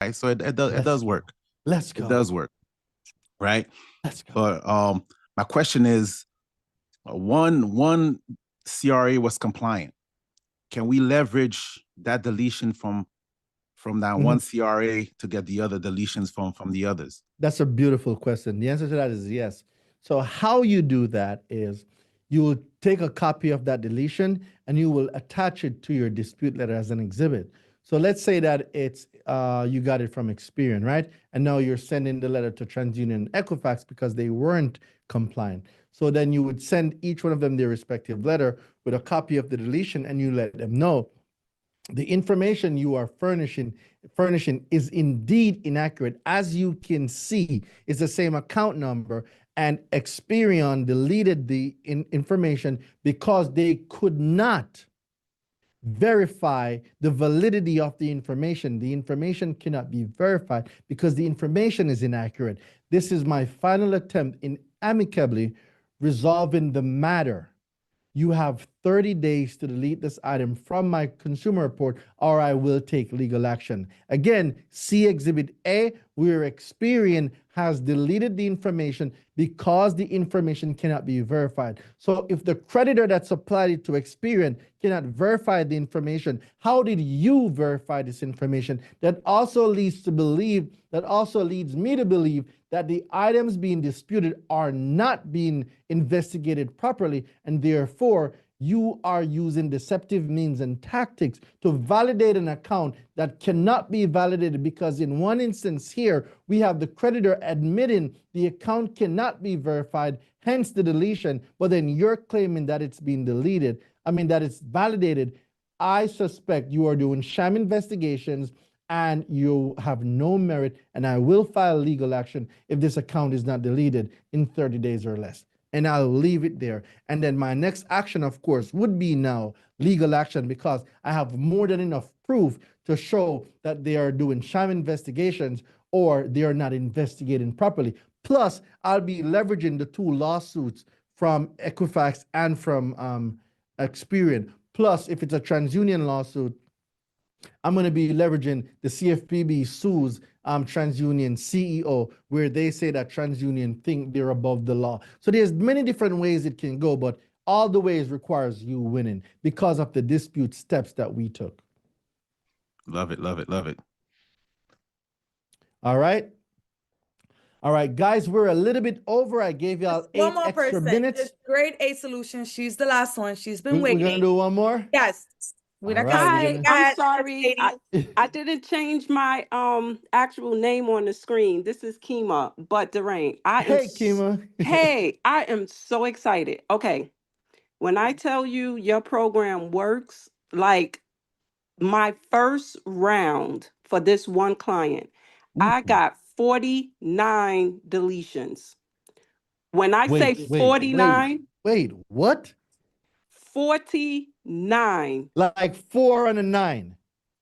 right? So it does work. Let's go. It does work, right? Let's go. But my question is, one CRA was compliant. Can we leverage that deletion from that one CRA to get the other deletions from the others? That's a beautiful question. The answer to that is yes. So how you do that is you will take a copy of that deletion and you will attach it to your dispute letter as an exhibit. So let's say that it's you got it from Experian, right? And now you're sending the letter to TransUnion and Equifax because they weren't compliant. So then you would send each one of them their respective letter with a copy of the deletion, and you let them know the information you are furnishing is indeed inaccurate. As you can see, it's the same account number, and Experian deleted the information because they could not verify the validity of the information. The information cannot be verified because the information is inaccurate. This is my final attempt in amicably resolving the matter. You have 30 days to delete this item from my consumer report, or I will take legal action. Again, see Exhibit A, where Experian has deleted the information because the information cannot be verified. So if the creditor that supplied it to Experian cannot verify the information, how did you verify this information? That also leads me to believe that the items being disputed are not being investigated properly, and therefore you are using deceptive means and tactics to validate an account that cannot be validated, because in one instance here, we have the creditor admitting the account cannot be verified, hence the deletion, but then you're claiming that it's been deleted, that it's validated. I suspect you are doing sham investigations and you have no merit, and I will file legal action if this account is not deleted in 30 days or less. And I'll leave it there. And then my next action, of course, would be now legal action, because I have more than enough proof to show that they are doing sham investigations or they are not investigating properly. Plus, I'll be leveraging the two lawsuits from Equifax and from Experian. Plus, if it's a TransUnion lawsuit, I'm going to be leveraging the CFPB sues TransUnion CEO, where they say that TransUnion think they're above the law. So there's many different ways it can go, but all the ways requires you winning because of the dispute steps that we took. Love it, love it, love it. All right. All right, guys, we're a little bit over. I gave y'all 8 extra minutes. Just grade A solution. She's the last one. She's been waiting. We're going to do one more? Yes. Hi, I'm sorry. I didn't change my actual name on the screen. This is Kima, but Daraine, Kima. Hey, I am so excited. Okay. When I tell you your program works, like my first round for this one client, I got 49 deletions. When I say 49. Wait, what? 49. Like 4 and a 9.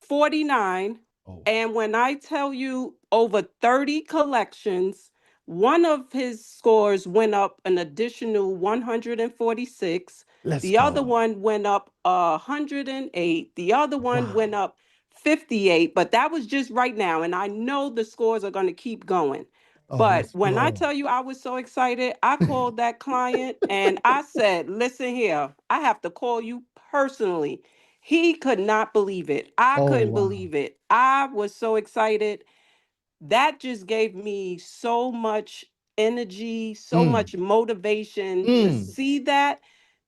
49. Oh. And when I tell you over 30 collections, one of his scores went up an additional 146. The other one went up 108. The other one went up 58. But that was just right now. And I know the scores are going to keep going. But when I tell you I was so excited, I called that client and I said, listen here, I have to call you personally. He could not believe it. I couldn't believe it. I was so excited. That just gave me so much energy, so much motivation to see that.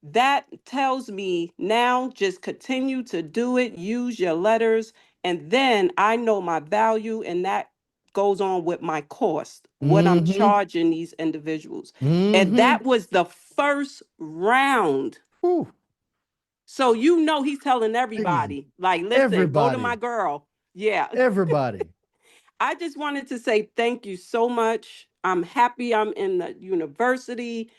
That tells me now just continue to do it, use your letters, and then I know my value, and that goes on with my cost, what I'm charging these individuals. And that was the first round. So he's telling everybody, like, listen, go to my girl. Yeah. Everybody. I just wanted to say thank you so much. I'm happy I'm in the university.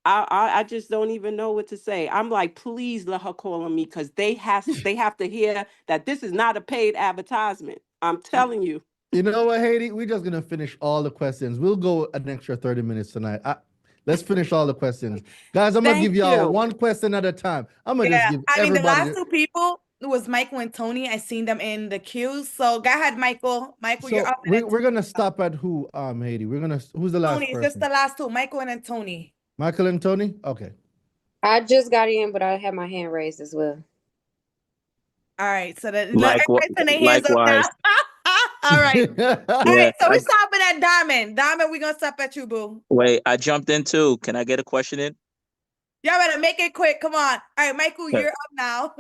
I just don't even know what to say. I'm like, please let her call on me, because they have to hear that this is not a paid advertisement. I'm telling you. You know what, Haiti? We're just going to finish all the questions. We'll go an extra 30 minutes tonight. Let's finish all the questions. Guys, I'm going to give y'all one question at a time. I'm going to just give everybody. The last two people, was Michael and Tony. I seen them in the queue. So go ahead, Michael. Michael, you're So up. And then we're gonna stop at who, Haiti? Who's the last Tony, it's person? just the last two, Michael and then Tony. Michael and Tony? Okay. I just got in, but I had my hand raised as well. All right. So that Likewise. everybody's putting their hands up now. All right. All Yeah, right. So we're stopping at Diamond. Diamond, we're gonna stop at you, boo. wait, I jumped in too. Can I get a question in? Y'all better make it quick. Come on. All right, Michael, Okay. you're up now.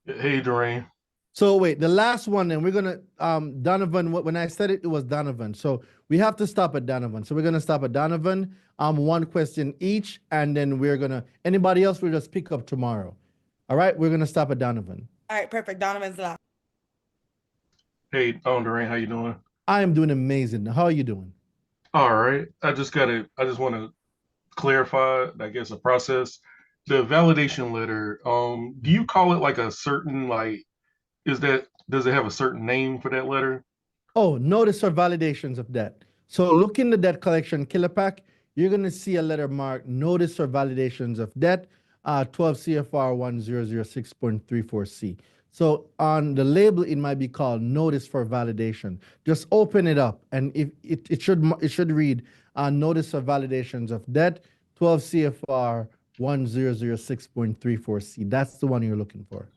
Hey, Daraine. So wait, the last one, and we're gonna Donovan. When I said it, it was Donovan. So we have to stop at Donovan. So we're gonna stop at Donovan. One question each, and then we're gonna anybody else we'll just pick up tomorrow. All right, we're gonna stop at Donovan. All right, perfect. Donovan's last. Hey, Daraine, how you doing? I am doing amazing. How are you doing? All right. I just want to clarify, I guess, a process. The validation letter, do you call it like a certain, like, does it have a certain name for that letter? Oh, notice for validations of debt. So look in the debt collection killer pack. You're gonna see a letter marked notice for validations of debt, 12 CFR 1006.34C. So on the label, it might be called notice for validation. Just open it up, and if it should read notice of validations of debt, 12 CFR 1006.34C. That's the one you're looking for.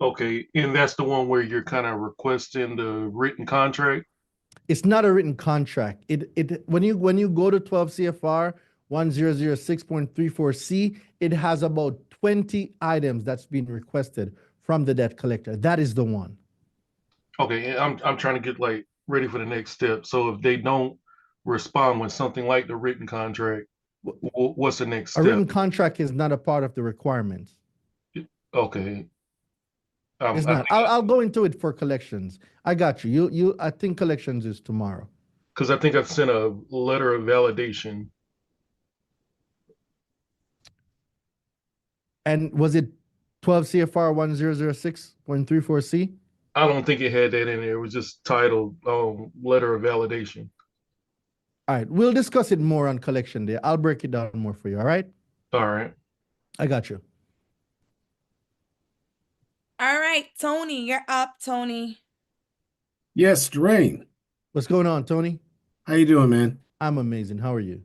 Okay, and that's the one where you're kind of requesting the written contract? It's not a written contract. When you go to 12 CFR 1006.34C, it has about 20 items that's been requested from the debt collector. That is the one. Okay, and I'm trying to get like ready for the next step. So if they don't respond with something like the written contract, what's the next A step? written contract is not a part of the requirements. Okay. It's not. I'll go into it for collections. I got you. I think collections is tomorrow. Because I think I sent a letter of validation. And was it 12 CFR 1006.34C? I don't think it had that in there. It was just titled letter of validation. All right. We'll discuss it more on collection day. I'll break it down more for you. All right. All right. I got you. All right, Tony, you're up, Tony. Yes, Daraine. What's going on, Tony? How you doing, man? I'm amazing. How are you?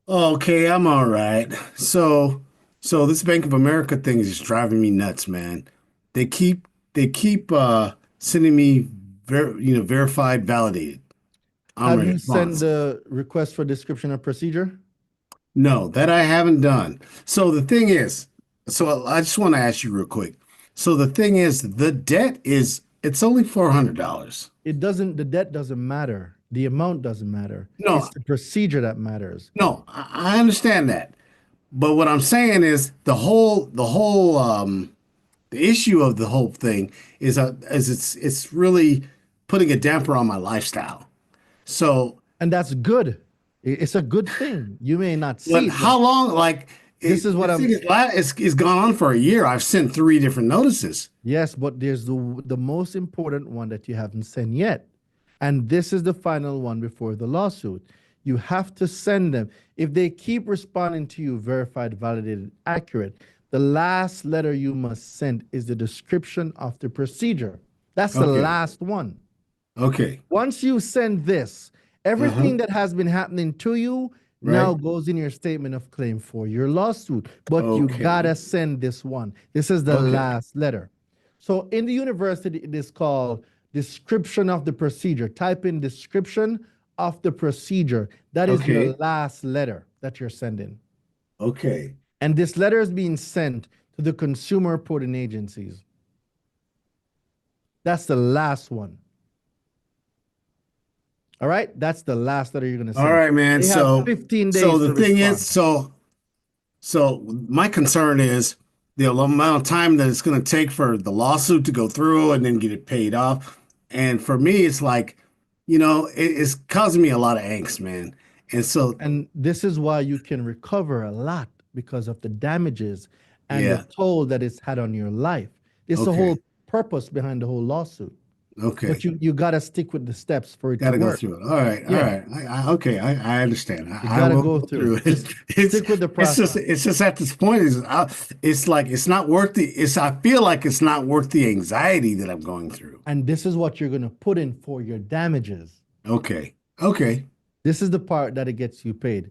Okay, I'm all right. So this Bank of America thing is just driving me nuts, man. They keep sending me verified, validated. Have you sent the request for description of procedure? No, that I haven't done. So the thing is, so I just want to ask you real quick. So the thing is, the debt it's only $400. The debt doesn't matter. The amount doesn't matter. No. It's the procedure that matters. No, I understand that. But what I'm saying is the issue of the whole thing is it's really putting a damper on my lifestyle. So, and that's good. It's a good thing. You may not see but it, how long? Like this is what it's gone on for a year. I've sent 3 different notices. Yes, but there's the most important one that you haven't sent yet. And this is the final one before the lawsuit. You have to send them. If they keep responding to you, verified, validated, accurate, the last letter you must send is the description of the procedure. That's the last one. Okay. Once you send this, everything that has been happening to you now goes in your statement of claim for your lawsuit. But you gotta send this one. This is the last letter. So in the university, it is called description of the procedure. Type in description of the procedure. That is your last letter that you're sending. Okay. And this letter is being sent to the consumer reporting agencies. That's the last one. All right, that's the last letter you're gonna send. All right, man. They have 15 days. So the thing respond. is, so my concern is the amount of time that it's going to take for the lawsuit to go through and then get it paid off. And for me, it's like, it's causing me a lot of angst, man. And this is why you can recover a lot because of the damages and the toll that it's had on your life. It's the whole purpose behind the whole lawsuit. Okay. But you got to stick with the steps for it Got to to go work. through it. All right. All Yeah. right. Okay. I understand. You I gotta will go through it. Just stick with the process. It's just at this point it's like it's not worth I feel like it's not worth the anxiety that I'm going through. And this is what you're going to put in for your damages. Okay. Okay. This is the part that it gets you paid.